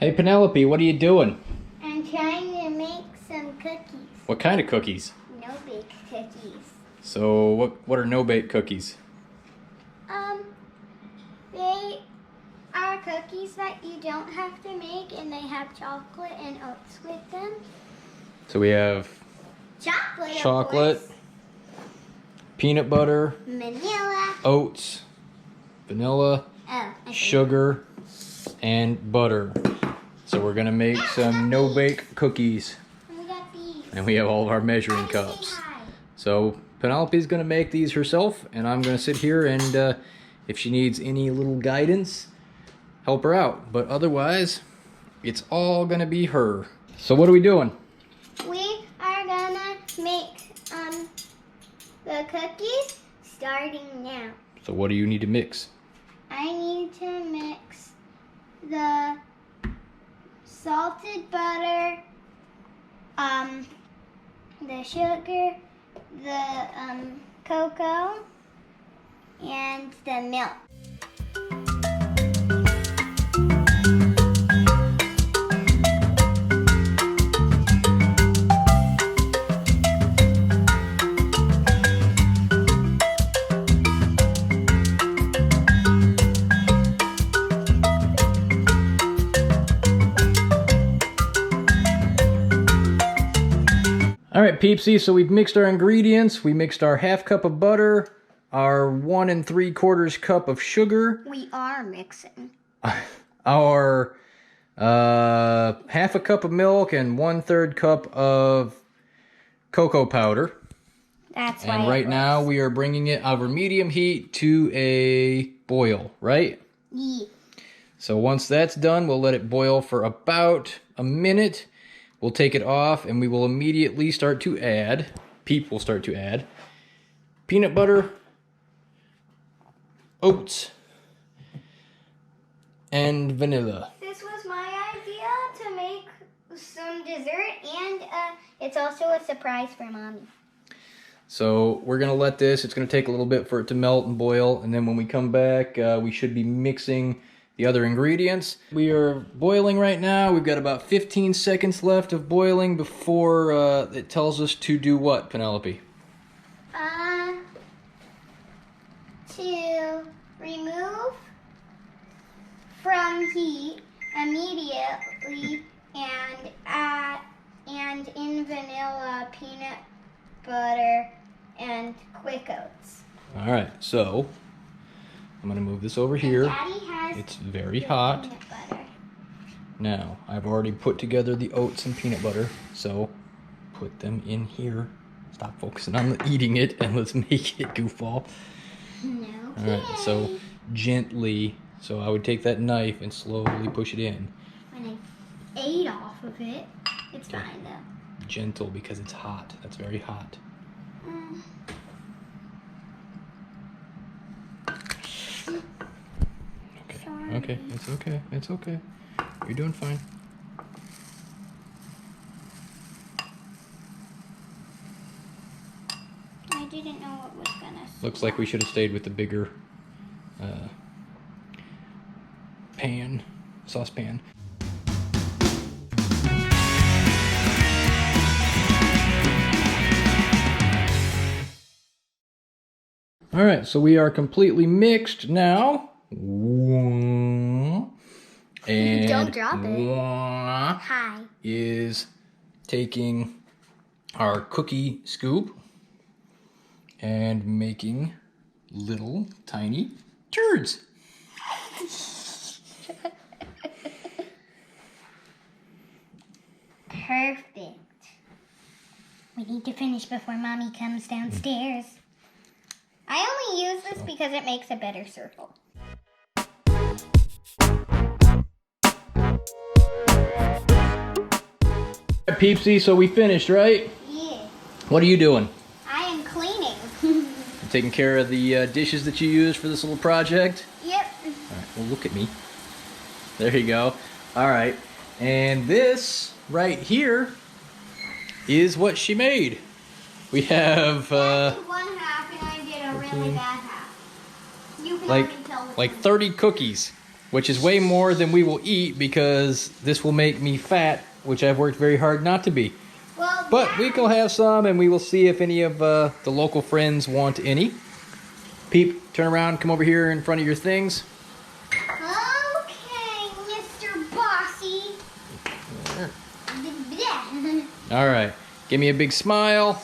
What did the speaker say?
Hey Penelope, what are you doing? I'm trying to make some cookies. What kind of cookies? Nobake cookies. So what are no-bake cookies? They are cookies that you don't have to make, and they have chocolate and oats with them. So we have Chocolate, peanut butter, vanilla, oats, vanilla, sugar, and butter. So we're gonna make some no-bake cookies. And we got these. And we have all of our measuring cups. So Penelope's gonna make these herself, and I'm gonna sit here and if she needs any little guidance, help her out. But otherwise, it's all gonna be her. So what are we doing? We are gonna make the cookies starting now. So what do you need to mix? I need to mix the salted butter, the sugar, the cocoa, and the milk. All right, Peepsy, so we've mixed our ingredients. We mixed our 1/2 cup of butter, our 1 3/4 cup of sugar, We are mixing. our 1/2 cup of milk, and 1/3 cup of cocoa powder. That's why. And right now we are bringing it over medium heat to a boil, right? Yeah. So once that's done, we'll let it boil for about a minute. We'll take it off and we will immediately start to add, Peep will start to add, peanut butter, oats, and vanilla. This was my idea to make some dessert, and it's also a surprise for Mommy. So we're gonna let this, it's gonna take a little bit for it to melt and boil, and then when we come back, we should be mixing the other ingredients. We are boiling right now. We've got about 15 seconds left of boiling before it tells us to do what, Penelope? To remove from heat immediately and in vanilla, peanut butter, and quick oats. All right, so I'm gonna move this over here. Daddy has It's very hot. peanut butter. Now, I've already put together the oats and peanut butter, so put them in here. Stop focusing on eating it and let's make it goofball. No. All right, so gently, so I would take that knife and slowly push it in. When I ate off of it, it's fine though. Gentle because it's hot. That's very hot. Okay, Sorry. okay, it's okay, it's okay. You're doing fine. I didn't know what was gonna. Looks like we should have stayed with the bigger saucepan. All right, so we are completely mixed now. And Don't drop it. Hi. Is taking our cookie scoop and making little tiny turds. Perfect. We need to finish before Mommy comes downstairs. I only use this because it makes a better circle. Peepsy, so we finished, right? Yeah. What are you doing? I am cleaning. Taking care of the dishes that you used for this little project? Yep. All right, well, look at me. There you go. All right, and this right here is what she made. We have I did one half and I did a really bad half. You can already tell the like 30 cookies. which is way more than we will eat because this will make me fat, which I've worked very hard not to be. Well, But we will have some, and we will see if any of the local friends want any. Peep, turn around, come over here in front of your things. Okay, Mr. Bossy. All right, give me a big smile.